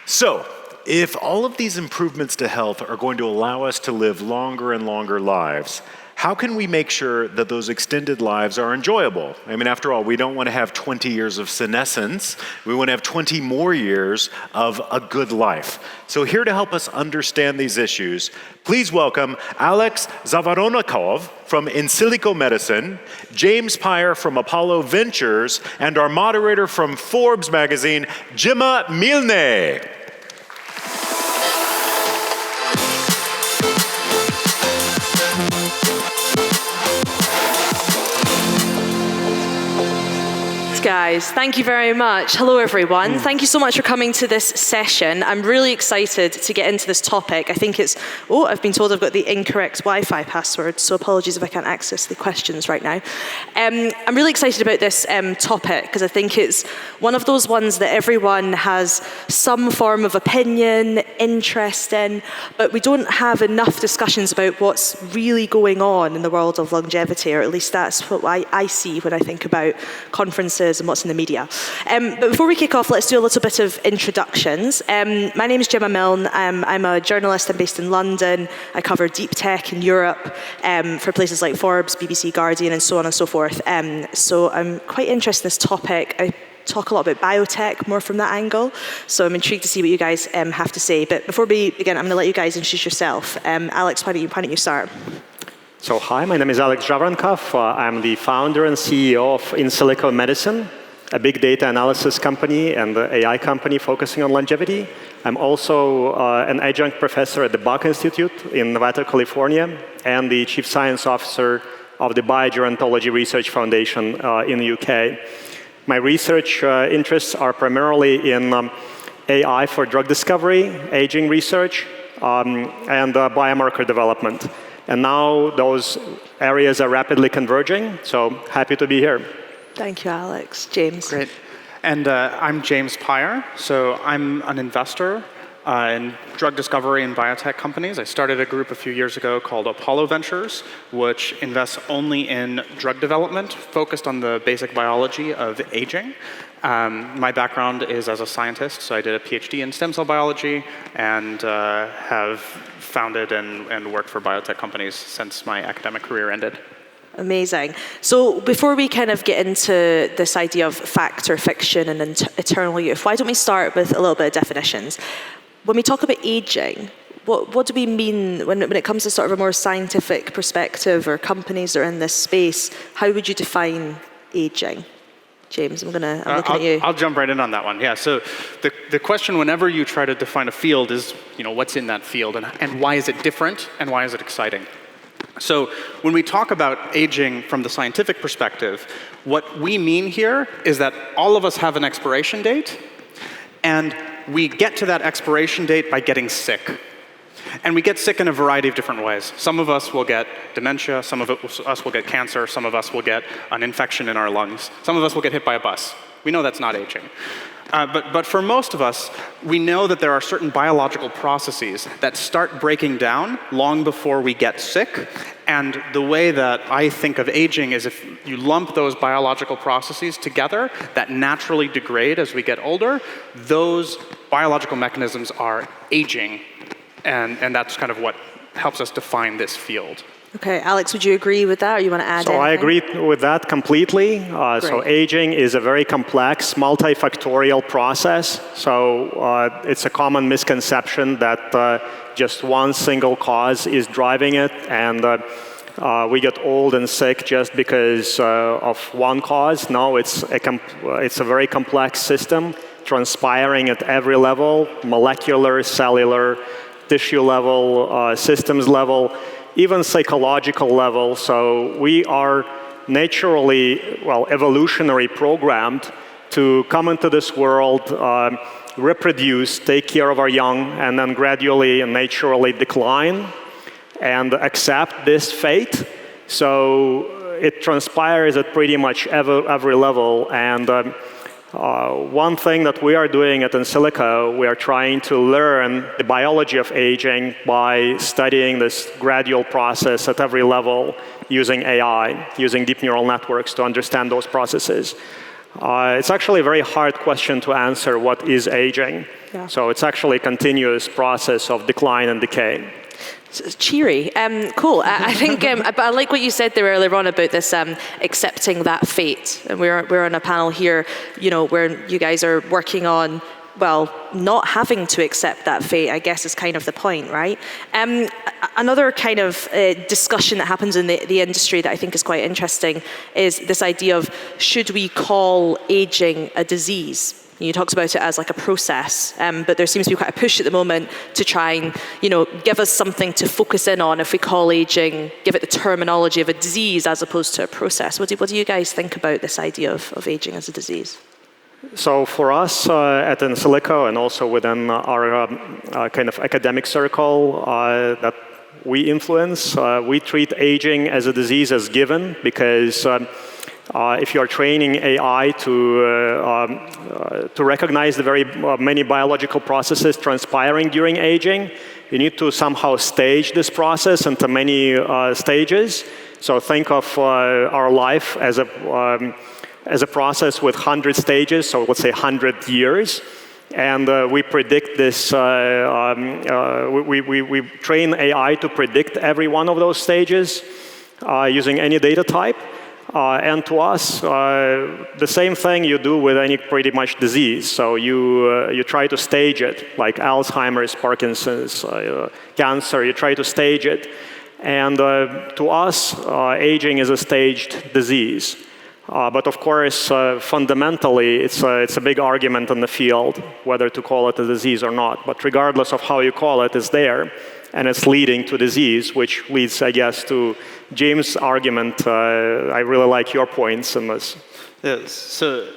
So, if all of these improvements to health are going to allow us to live longer and longer lives, how can we make sure that those extended lives are enjoyable? I mean, after all, we don't want to have 20 years of senescence. We want to have 20 more years of a good life. So here to help us understand these issues, please welcome Alex Zhavoronkov from In Silico Medicine, James Pyer from Apollo Ventures, and our moderator from Forbes magazine, Gemma Milne. Guys, thank you very much. Hello, everyone. Thank you so much for coming to this session. I'm really excited to get into this topic. I think I've been told I've got the incorrect Wi-Fi password, so apologies if I can't access the questions right now. I'm really excited about this topic because I think it's one of those ones that everyone has some form of opinion, interest in, but we don't have enough discussions about what's really going on in the world of longevity, or at least that's what I see when I think about conferences and what's in the media. But before we kick off, let's do a little bit of introductions. My name is Gemma Milne. I'm a journalist. I'm based in London. I cover deep tech in Europe for places like Forbes, BBC, Guardian, and so on and so forth. So I'm quite interested in this topic. I talk a lot about biotech, more from that angle. So I'm intrigued to see what you guys have to say. But before we begin, I'm going to let you guys introduce yourself. Alex, why don't you start? So hi, my name is Alex Zhavoronkov. I'm the founder and CEO of In Silico Medicine, a big data analysis company and an AI company focusing on longevity. I'm also an adjunct professor at the Bach Institute in Nevada, California, and the chief science officer of the Biogerontology Research Foundation in the UK. My research interests are primarily in AI for drug discovery, aging research, and biomarker development. And now those areas are rapidly converging, so happy to be here. Thank you, Alex. James. Great. And I'm James Pyer. So I'm an investor in drug discovery and biotech companies. I started a group a few years ago called Apollo Ventures, which invests only in drug development, focused on the basic biology of aging. My background is as a scientist, so I did a PhD in stem cell biology and have founded and worked for biotech companies since my academic career ended. Amazing. So before we kind of get into this idea of fact or fiction and eternal youth, why don't we start with a little bit of definitions? When we talk about aging, what do we mean when it comes to sort of a more scientific perspective, or companies that are in this space? How would you define aging? James, I'm looking at you. I'll jump right in on that one. Yeah, so the question whenever you try to define a field is, what's in that field and why is it different and why is it exciting? So when we talk about aging from the scientific perspective, what we mean here is that all of us have an expiration date, and we get to that expiration date by getting sick. And we get sick in a variety of different ways. Some of us will get dementia, some of us will get cancer, some of us will get an infection in our lungs, some of us will get hit by a bus. We know that's not aging. But for most of us, we know that there are certain biological processes that start breaking down long before we get sick. And the way that I think of aging is if you lump those biological processes together that naturally degrade as we get older, those biological mechanisms are aging. And that's kind of what helps us define this field. Okay, Alex, would you agree with that, or you want to add anything? I agree with that completely. So aging is a very complex, multifactorial process. So it's a common misconception that just one single cause is driving it, and we get old and sick just because of one cause. No, it's a very complex system, transpiring at every level: molecular, cellular, tissue level, systems level, even psychological level. So we are naturally, evolutionary programmed to come into this world, reproduce, take care of our young, and then gradually and naturally decline and accept this fate. So it transpires at pretty much every level. And one thing that we are doing at In Silico, we are trying to learn the biology of aging by studying this gradual process at every level using AI, using deep neural networks to understand those processes. It's actually a very hard question to answer, what is aging? Yeah. So it's actually a continuous process of decline and decay. Cheery. Cool. I think, but I like what you said there earlier on about this accepting that fate. And we're on a panel here, where you guys are working on, well, not having to accept that fate, I guess, is kind of the point, right? Another kind of discussion that happens in the industry that I think is quite interesting is this idea of, should we call aging a disease? You talked about it as like a process, but there seems to be quite a push at the moment to try and, give us something to focus in on if we call aging, give it the terminology of a disease as opposed to a process. What do you guys think about this idea of aging as a disease? So for us at Insilico, and also within our kind of academic circle that we influence, we treat aging as a disease as given, because if you're training AI to recognize the very many biological processes transpiring during aging, you need to somehow stage this process into many stages. So think of our life as a process with 100 stages, so let's say 100 years. And we predict this, we train AI to predict every one of those stages using any data type. And to us, the same thing you do with any pretty much disease. So you try to stage it, like Alzheimer's, Parkinson's, cancer, you try to stage it. And to us, aging is a staged disease. But of course, fundamentally, it's a big argument in the field whether to call it a disease or not. But regardless of how you call it, it's there, and it's leading to disease, which leads, I guess, to James' argument. I really like your points in this. Yes. So,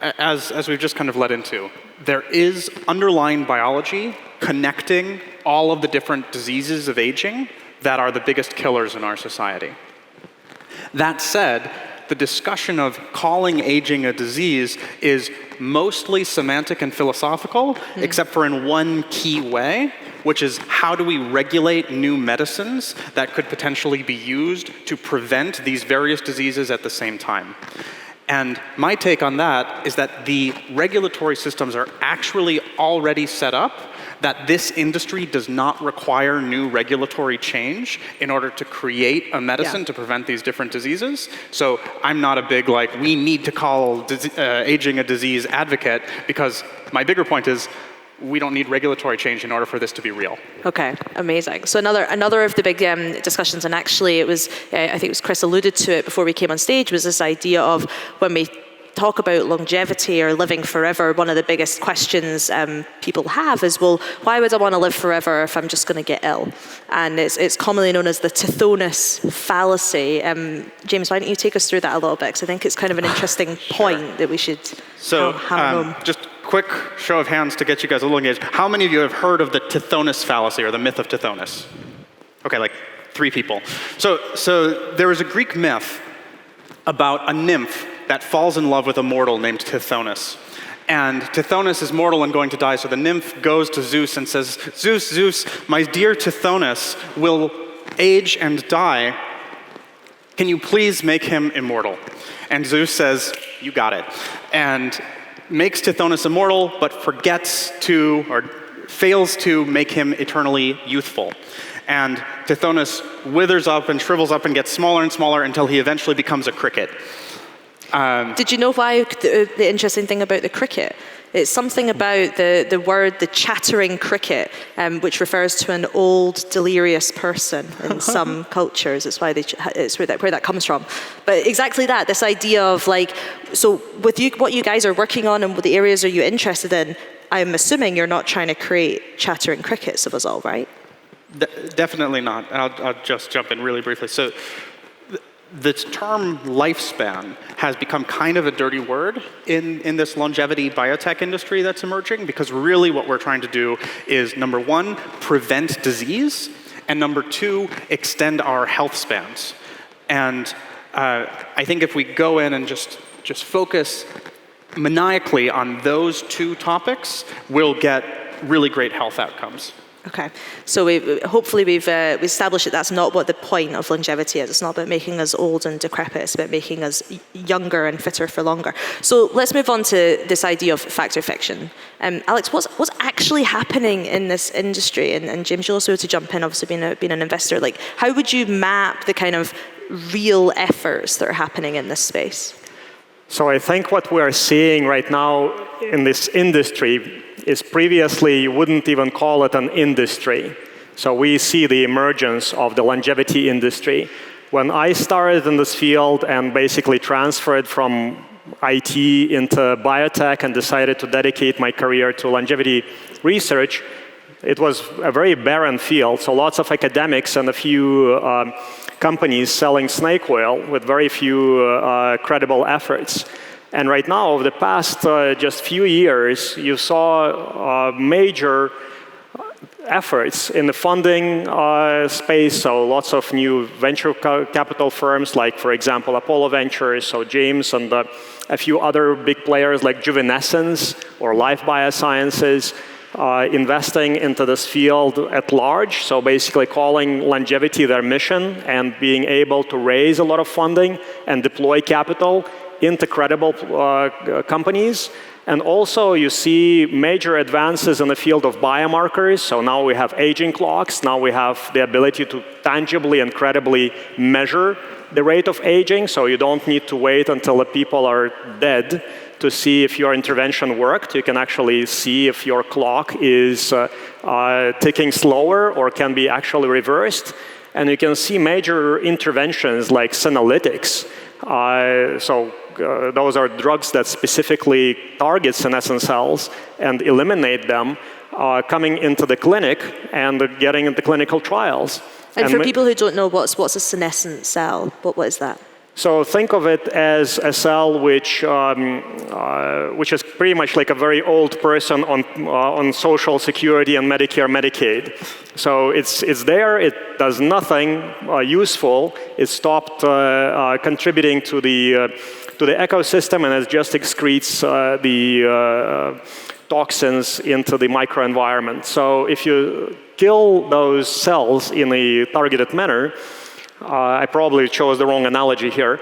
as we've just kind of led into, there is underlying biology connecting all of the different diseases of aging that are the biggest killers in our society. That said, the discussion of calling aging a disease is mostly semantic and philosophical, except for in one key way, which is, how do we regulate new medicines that could potentially be used to prevent these various diseases at the same time? And my take on that is that the regulatory systems are actually already set up that this industry does not require new regulatory change in order to create a medicine to prevent these different diseases. So I'm not a big, we need to call aging a disease advocate, because my bigger point is, we don't need regulatory change in order for this to be real. Okay, amazing. So another of the big discussions, and actually it was, I think it was Chris alluded to it before we came on stage, was this idea of, when we talk about longevity or living forever, one of the biggest questions people have is, well, why would I want to live forever if I'm just going to get ill? And it's commonly known as the Tithonus fallacy. James, why don't you take us through that a little bit? Because I think it's kind of an interesting point that we should hammer home. Just quick show of hands to get you guys a little engaged. How many of you have heard of the Tithonus fallacy, or the myth of Tithonus? Okay, 3 people. So there was a Greek myth about a nymph that falls in love with a mortal named Tithonus. And Tithonus is mortal and going to die, so the nymph goes to Zeus and says, Zeus, my dear Tithonus will age and die. Can you please make him immortal? And Zeus says, you got it. And makes Tithonus immortal, but fails to make him eternally youthful. And Tithonus withers up and shrivels up and gets smaller and smaller until he eventually becomes a cricket. Did you know why the interesting thing about the cricket? It's something about the word, the chattering cricket, which refers to an old, delirious person in some cultures. It's why it's where that comes from. But exactly that, this idea of so with what you guys are working on and what the areas are you interested in, I'm assuming you're not trying to create chattering crickets of us all, right? Definitely not. I'll just jump in really briefly. So the term lifespan has become kind of a dirty word in this longevity biotech industry that's emerging, because really what we're trying to do is, number 1, prevent disease, and number 2, extend our health spans. And I think if we go in and just focus maniacally on those 2 topics, we'll get really great health outcomes. Okay, so hopefully we've established that that's not what the point of longevity is. It's not about making us old and decrepit. It's about making us younger and fitter for longer. So let's move on to this idea of fact or fiction. Alex, what's actually happening in this industry? And James, you'll also have to jump in, obviously being an investor. Like, how would you map the kind of real efforts that are happening in this space? So I think what we're seeing right now in this industry is previously you wouldn't even call it an industry. So we see the emergence of the longevity industry. When I started in this field and basically transferred from IT into biotech and decided to dedicate my career to longevity research, it was a very barren field. So lots of academics and a few companies selling snake oil with very few credible efforts. And right now, over the past just few years, you saw major efforts in the funding space. So lots of new venture capital firms, like, for example, Apollo Ventures, so James, and a few other big players like Juvenescence or Life Biosciences, investing into this field at large. So basically calling longevity their mission and being able to raise a lot of funding and deploy capital into credible companies. And also you see major advances in the field of biomarkers. So now we have aging clocks. Now we have the ability to tangibly and credibly measure the rate of aging. So you don't need to wait until the people are dead to see if your intervention worked. You can actually see if your clock is ticking slower or can be actually reversed. And you can see major interventions like senolytics. Those are drugs that specifically target senescent cells and eliminate them, coming into the clinic and getting into clinical trials. And for people who don't know, what's a senescent cell? What is that? So think of it as a cell which is pretty much like a very old person on Social Security and Medicare, Medicaid. So it's there. It does nothing useful. It stopped contributing to the ecosystem, and it just excretes the toxins into the microenvironment. So if you kill those cells in a targeted manner, I probably chose the wrong analogy here.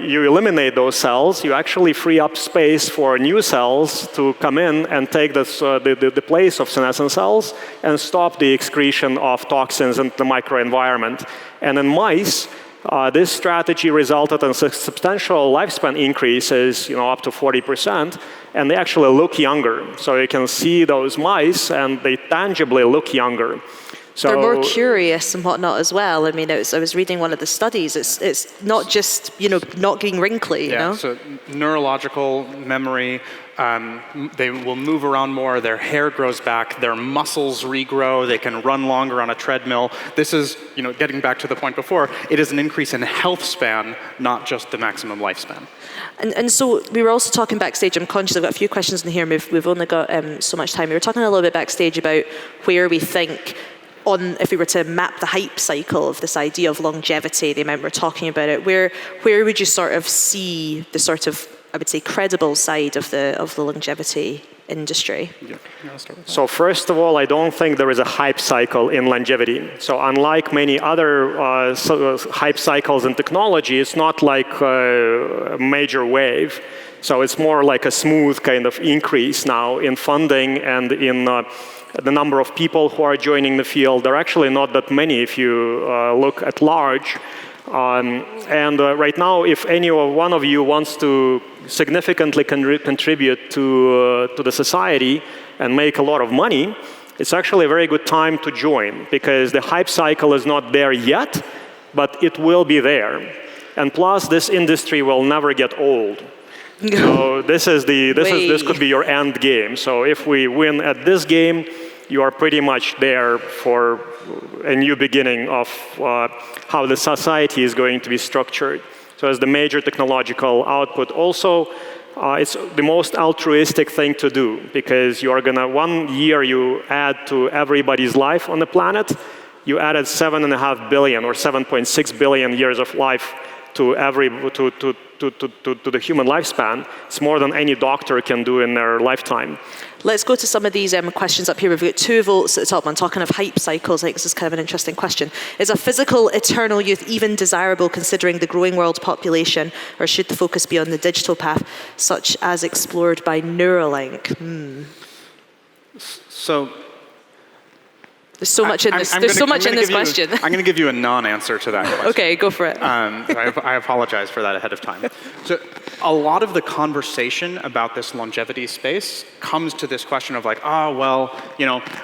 You eliminate those cells, you actually free up space for new cells to come in and take the place of senescent cells and stop the excretion of toxins into the microenvironment. And in mice, this strategy resulted in substantial lifespan increases, up to 40%, and they actually look younger. So you can see those mice, and they tangibly look younger. So they're more curious and whatnot as well. I mean, I was reading one of the studies. It's not just not getting wrinkly. So neurological memory. They will move around more, their hair grows back, their muscles regrow, they can run longer on a treadmill. This is, getting back to the point before, it is an increase in health span, not just the maximum lifespan. And so we were also talking backstage, I'm conscious I've got a few questions in here, we've only got so much time. We were talking a little bit backstage about where we think, if we were to map the hype cycle of this idea of longevity, the amount we're talking about it, where would you sort of see the sort of, I would say, credible side of the longevity industry? So first of all, I don't think there is a hype cycle in longevity. So unlike many other hype cycles in technology, it's not like a major wave. So it's more like a smooth kind of increase now in funding and in the number of people who are joining the field. There are actually not that many if you look at large. Right now, if any one of you wants to significantly contribute to the society and make a lot of money, it's actually a very good time to join, because the hype cycle is not there yet, but it will be there. And plus, this industry will never get old. So this could be your end game. So if we win at this game, you are pretty much there for a new beginning of how the society is going to be structured. So as the major technological output, also it's the most altruistic thing to do, because you are gonna, 1 year you add to everybody's life on the planet, you added 7.5 billion or 7.6 billion years of life to the human lifespan. It's more than any doctor can do in their lifetime. Let's go to some of these questions up here. We've got 2 votes at the top one, talking of hype cycles. I think this is kind of an interesting question. Is a physical eternal youth even desirable considering the growing world population, or should the focus be on the digital path, such as explored by Neuralink? So there's so much in this. There's so much in this question. I'm going to give you a non-answer to that question. Okay, go for it. I apologize for that ahead of time. So a lot of the conversation about this longevity space comes to this question of like, well,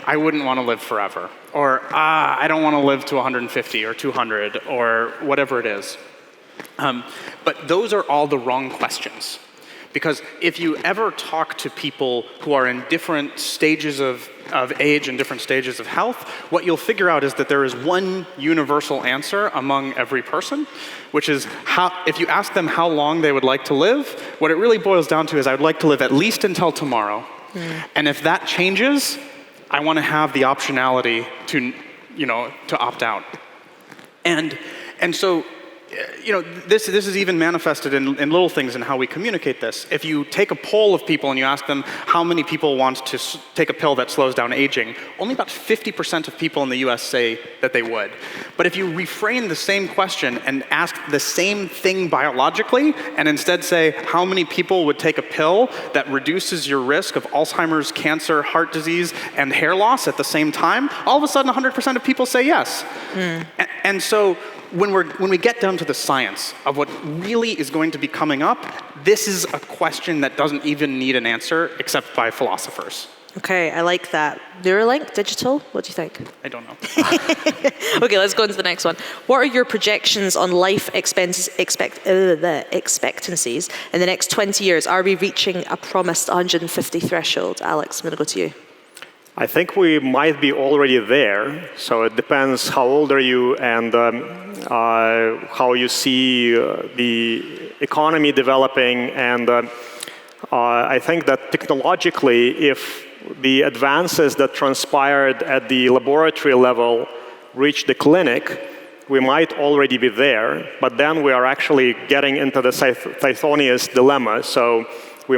I wouldn't want to live forever. Or, I don't want to live to 150 or 200 or whatever it is. But those are all the wrong questions. Because if you ever talk to people who are in different stages of age and different stages of health, what you'll figure out is that there is one universal answer among every person, which is if you ask them how long they would like to live, what it really boils down to is I would like to live at least until tomorrow. And if that changes, I want to have the optionality to opt out. And so this is even manifested in little things in how we communicate this. If you take a poll of people and you ask them how many people want to take a pill that slows down aging, only about 50% of people in the US say that they would. But if you reframe the same question and ask the same thing biologically, and instead say how many people would take a pill that reduces your risk of Alzheimer's, cancer, heart disease, and hair loss at the same time, all of a sudden 100% of people say yes. And so when we get down to the science of what really is going to be coming up, this is a question that doesn't even need an answer except by philosophers. Okay, I like that. Neuralink, digital, what do you think? I don't know. Okay, let's go into the next one. What are your projections on life expectancies in the next 20 years? Are we reaching a promised 150 threshold? Alex, I'm going to go to you. I think we might be already there. So it depends how old are you and how you see the economy developing. And I think that technologically, if the advances that transpired at the laboratory level reach the clinic, we might already be there. But then we are actually getting into the Tithonius dilemma. So we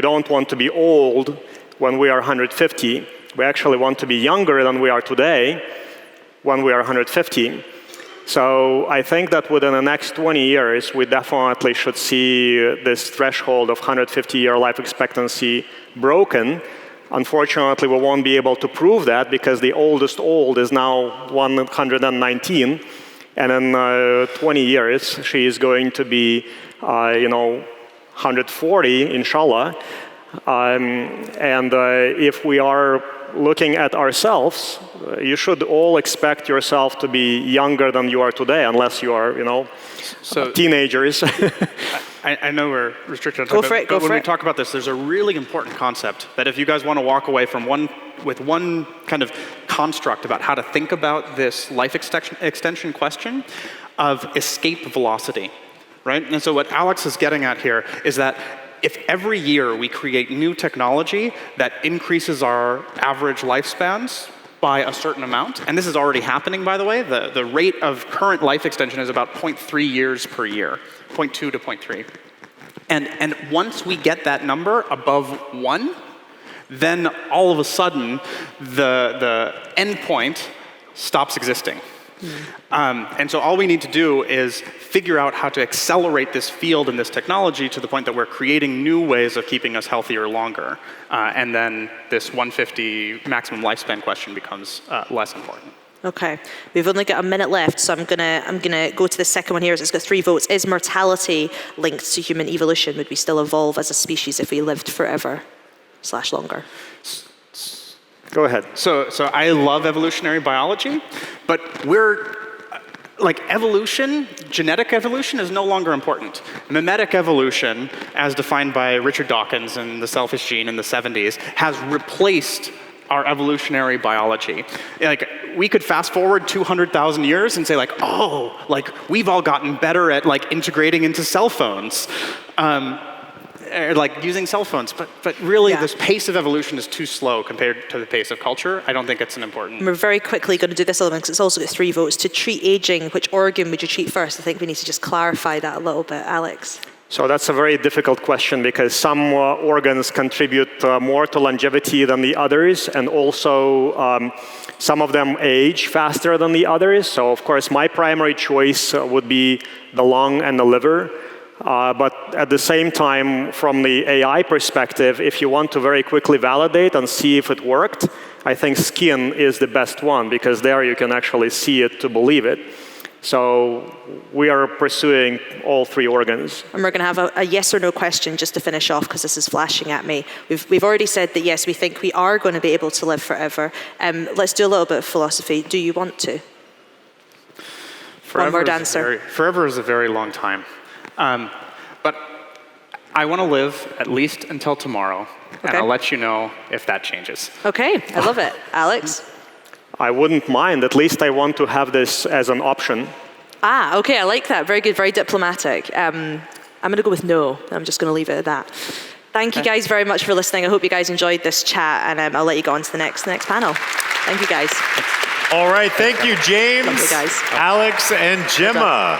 don't want to be old when we are 150. We actually want to be younger than we are today when we are 150. So I think that within the next 20 years, we definitely should see this threshold of 150-year life expectancy broken. Unfortunately, we won't be able to prove that because the oldest old is now 119. And in 20 years, she is going to be, 140, inshallah. And if we are looking at ourselves, you should all expect yourself to be younger than you are today, unless you are, teenagers. I know we're restricted on time, but when we talk about this, there's a really important concept that if you guys want to walk away from with one kind of construct about how to think about this life extension question of escape velocity, right? And so what Alex is getting at here is that if every year we create new technology that increases our average lifespans by a certain amount, and this is already happening, by the way, the rate of current life extension is about 0.3 years per year, 0.2 to 0.3. And once we get that number above 1, then all of a sudden the endpoint stops existing. And so all we need to do is figure out how to accelerate this field and this technology to the point that we're creating new ways of keeping us healthier longer. And then this 150 maximum lifespan question becomes less important. Okay, we've only got a minute left, so I'm gonna go to the second one here. It's got 3 votes. Is mortality linked to human evolution? Would we still evolve as a species if we lived forever / longer? Go ahead. So I love evolutionary biology, but evolution, genetic evolution is no longer important. Mimetic evolution, as defined by Richard Dawkins and the selfish gene in the 70s, has replaced our evolutionary biology. We could fast forward 200,000 years and say we've all gotten better at integrating into cell phones. like using cell phones. But really, Yeah. this pace of evolution is too slow compared to the pace of culture. I don't think it's an important. We're very quickly going to do this other one because it's also got 3 votes. To treat aging, which organ would you treat first? I think we need to just clarify that a little bit. Alex? So that's a very difficult question because some organs contribute more to longevity than the others, and also some of them age faster than the others. So of course, my primary choice would be the lung and the liver. But at the same time, from the AI perspective, if you want to very quickly validate and see if it worked, I think skin is the best one because there you can actually see it to believe it. So we are pursuing all 3 organs. And we're going to have a yes or no question just to finish off because this is flashing at me. We've already said that yes, we think we are going to be able to live forever. Let's do a little bit of philosophy. Do you want to? One word answer. Forever is a very long time. But I want to live at least until tomorrow, and I'll let you know if that changes. Okay, I love it. Alex? I wouldn't mind. At least I want to have this as an option. Okay, I like that. Very good, very diplomatic. I'm going to go with no. I'm just going to leave it at that. Thank you guys very much for listening. I hope you guys enjoyed this chat, and I'll let you go on to the next panel. Thank you, guys. All right, thank you, James, Thank you, guys. Alex, and Gemma.